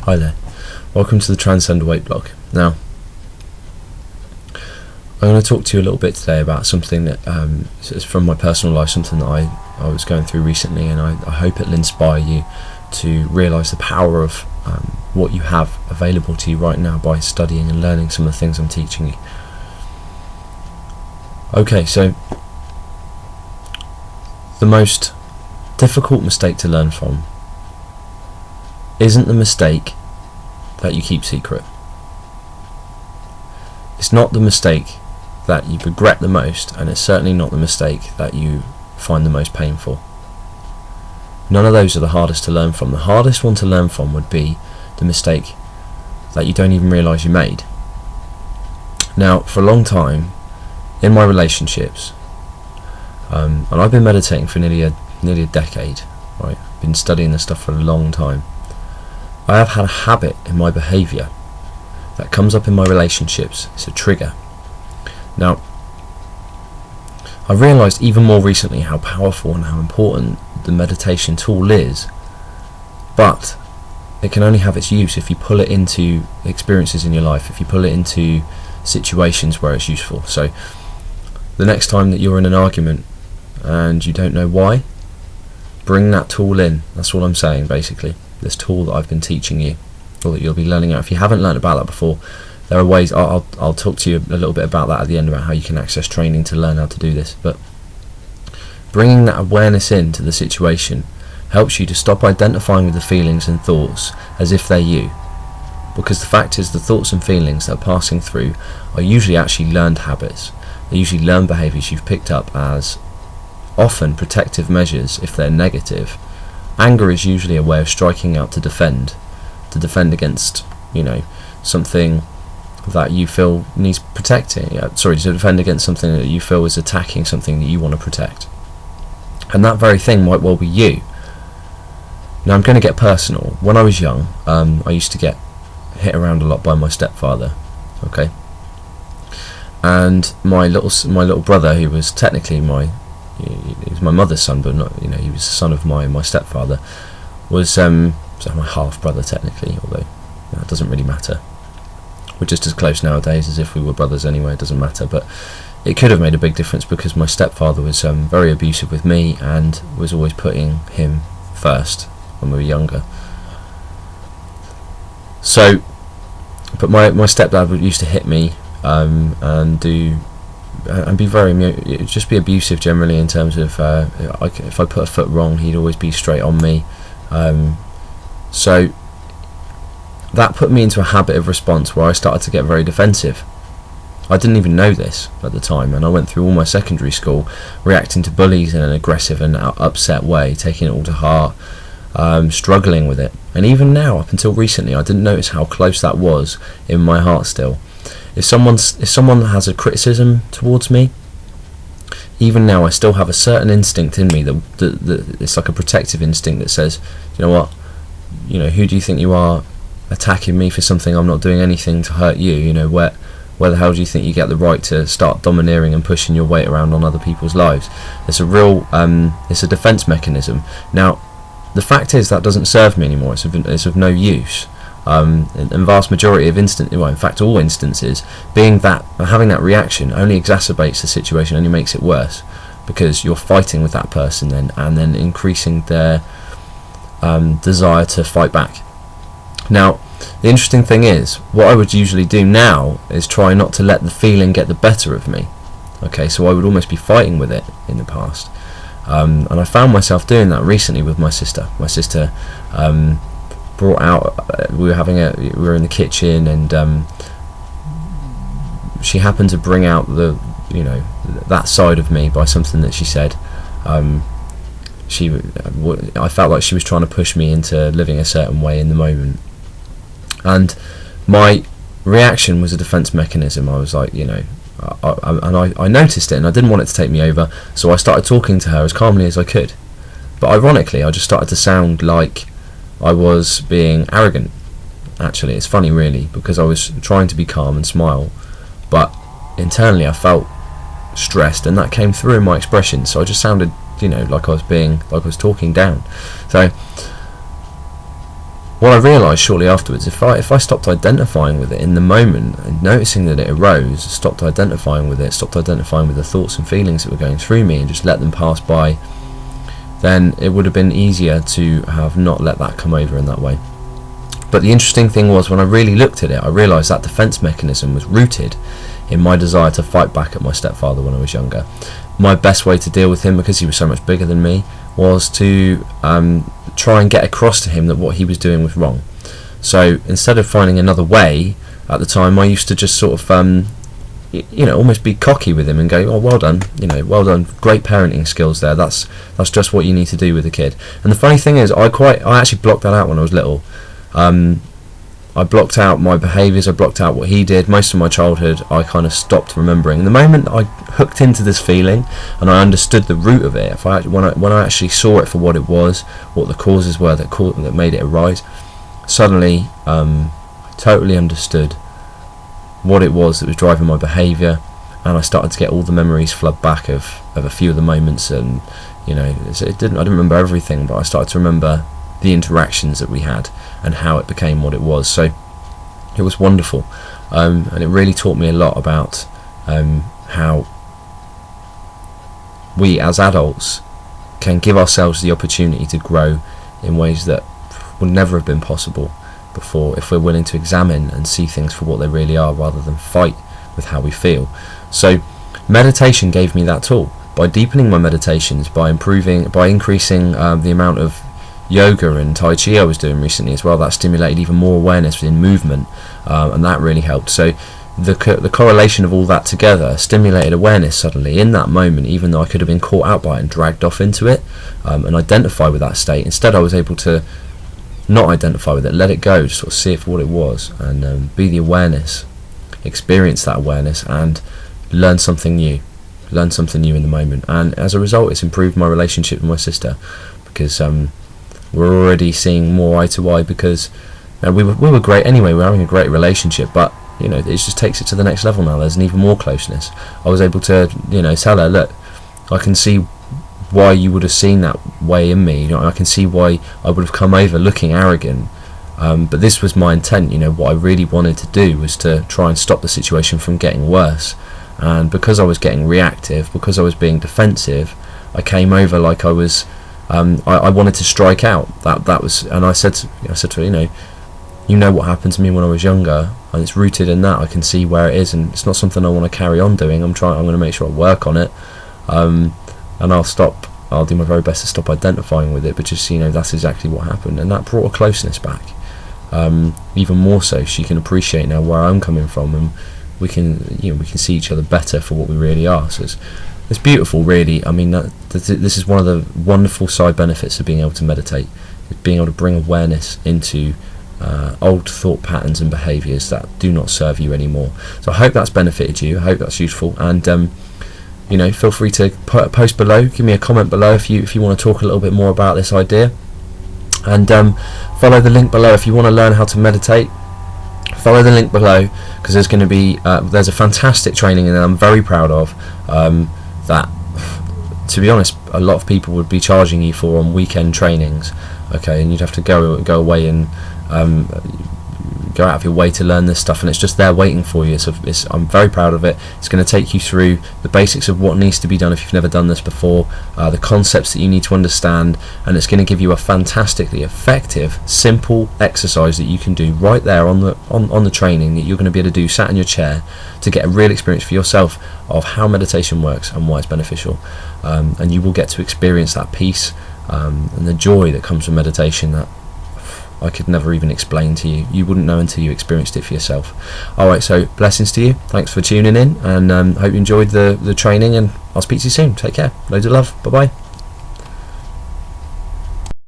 Hi there, welcome to the Transcend Weight blog. Now, I'm going to talk to you a little bit today about something that is from my personal life, something that I was going through recently, and I hope it'll inspire you to realise the power of what you have available to you right now by studying and learning some of the things I'm teaching you. Okay, so the most difficult mistake to learn from isn't the mistake that you keep secret. It's not the mistake that you regret the most, and it's certainly not the mistake that you find the most painful. None of those are the hardest to learn from. The hardest one to learn from would be the mistake that you don't even realise you made. Now, for a long time in my relationships, and I've been meditating for nearly a decade, right? I've been studying this stuff for a long time. I have had a habit in my behaviour that comes up in my relationships. It's a trigger. Now, I've realised even more recently how powerful and how important the meditation tool is, but it can only have its use if you pull it into experiences in your life, if you pull it into situations where it's useful. So the next time that you're in an argument and you don't know why, bring that tool in. That's what I'm saying, basically. This tool that I've been teaching you, or that you'll be learning out. If you haven't learned about that before, there are ways. I'll talk to you a little bit about that at the end, about how you can access training to learn how to do this. But bringing that awareness into the situation helps you to stop identifying with the feelings and thoughts as if they're you, because the fact is, the thoughts and feelings that are passing through are usually actually learned habits. They're usually learned behaviours you've picked up as often protective measures if they're negative. Anger is usually a way of striking out to defend against, something that you feel needs protecting. To defend against something that you feel is attacking something that you want to protect. And that very thing might well be you. Now, I'm going to get personal. When I was young, I used to get hit around a lot by my stepfather. Okay, and my little brother, who was technically he was my mother's son, but not, he was the son of my stepfather, was so my half brother technically, although it doesn't really matter. We're just as close nowadays as if we were brothers anyway. It doesn't matter, but it could have made a big difference because my stepfather was very abusive with me and was always putting him first when we were younger. So, but my stepdad used to hit me and be just be abusive generally, in terms of if I put a foot wrong, he'd always be straight on me. So that put me into a habit of response where I started to get very defensive. I didn't even know this at the time, and I went through all my secondary school reacting to bullies in an aggressive and upset way, taking it all to heart, struggling with it. And even now, up until recently, I didn't notice how close that was in my heart still. If someone has a criticism towards me, even now I still have a certain instinct in me that it's like a protective instinct that says, you know what, who do you think you are, attacking me for something I'm not doing anything to hurt you? Where the hell do you think you get the right to start domineering and pushing your weight around on other people's lives? It's a real it's a defense mechanism. Now, the fact is that doesn't serve me anymore. It's of no use. In vast majority of in fact all instances, having that reaction only exacerbates the situation, only makes it worse, because you're fighting with that person then, and then increasing their desire to fight back. Now, the interesting thing is, what I would usually do now is try not to let the feeling get the better of me. Okay, so I would almost be fighting with it in the past, and I found myself doing that recently with my sister. My sister brought out, we were in the kitchen, and she happened to bring out that side of me by something that she said. I felt like she was trying to push me into living a certain way in the moment, and my reaction was a defense mechanism. I was like, I noticed it, and I didn't want it to take me over, so I started talking to her as calmly as I could. But ironically, I just started to sound like I was being arrogant. Actually, it's funny really, because I was trying to be calm and smile, but internally I felt stressed, and that came through in my expression. So I just sounded, like I was talking down. So what I realised shortly afterwards, if I stopped identifying with it in the moment and noticing that it arose, stopped identifying with it, stopped identifying with the thoughts and feelings that were going through me and just let them pass by, then it would have been easier to have not let that come over in that way. But the interesting thing was, when I really looked at it, I realised that defence mechanism was rooted in my desire to fight back at my stepfather when I was younger. My best way to deal with him, because he was so much bigger than me, was to try and get across to him that what he was doing was wrong. So instead of finding another way, at the time I used to just sort of almost be cocky with him and go, oh, well done, well done, great parenting skills there, that's just what you need to do with a kid. And the funny thing is, I actually blocked that out when I was little. I blocked out my behaviours, I blocked out what he did. Most of my childhood I kind of stopped remembering. And the moment I hooked into this feeling and I understood the root of it, when I actually saw it for what it was, what the causes were that made it arise, suddenly I totally understood what it was that was driving my behaviour, and I started to get all the memories flood back of a few of the moments. And I didn't remember everything, but I started to remember the interactions that we had and how it became what it was. So it was wonderful, and it really taught me a lot about how we as adults can give ourselves the opportunity to grow in ways that would never have been possible before, if we're willing to examine and see things for what they really are rather than fight with how we feel. So meditation gave me that tool. By deepening my meditations, by increasing the amount of yoga and Tai Chi I was doing recently as well, that stimulated even more awareness within movement, and that really helped. So the correlation of all that together stimulated awareness suddenly in that moment, even though I could have been caught out by it and dragged off into it, and identify with that state. Instead I was able to not identify with it, let it go, just sort of see it for what it was, and be the awareness, experience that awareness, and learn something new in the moment. And as a result, it's improved my relationship with my sister, because we're already seeing more eye to eye, because we were great anyway, we were having a great relationship, but it just takes it to the next level now. There's an even more closeness. I was able to tell her, look, I can see why you would have seen that way in me, I can see why I would have come over looking arrogant, but this was my intent. What I really wanted to do was to try and stop the situation from getting worse, and because I was getting reactive, because I was being defensive, I came over like I was I wanted to strike out. That was, and I said to her, you know what happened to me when I was younger, and it's rooted in that. I can see where it is, and it's not something I want to carry on doing. I'm going to make sure I work on it, and I'll do my very best to stop identifying with it. But just that's exactly what happened, and that brought a closeness back. Even more so, she can appreciate now where I'm coming from, and we can see each other better for what we really are. So it's beautiful, really. I mean, this is one of the wonderful side benefits of being able to meditate, being able to bring awareness into old thought patterns and behaviours that do not serve you anymore. So I hope that's benefited you. I hope that's useful, and feel free to put a post below, give me a comment below if you want to talk a little bit more about this idea, and follow the link below if you want to learn how to meditate. Follow the link below, because there's going to be there's a fantastic training that I'm very proud of, that, to be honest, a lot of people would be charging you for on weekend trainings, okay, and you'd have to go away and go out of your way to learn this stuff, and it's just there waiting for you. So I'm very proud of it. It's going to take you through the basics of what needs to be done if you've never done this before, the concepts that you need to understand, and it's going to give you a fantastically effective, simple exercise that you can do right there on the training, that you're going to be able to do sat in your chair, to get a real experience for yourself of how meditation works and why it's beneficial, and you will get to experience that peace and the joy that comes from meditation that I could never even explain to you. You wouldn't know until you experienced it for yourself. Alright, so blessings to you. Thanks for tuning in, and hope you enjoyed the training, and I'll speak to you soon. Take care. Loads of love. Bye bye.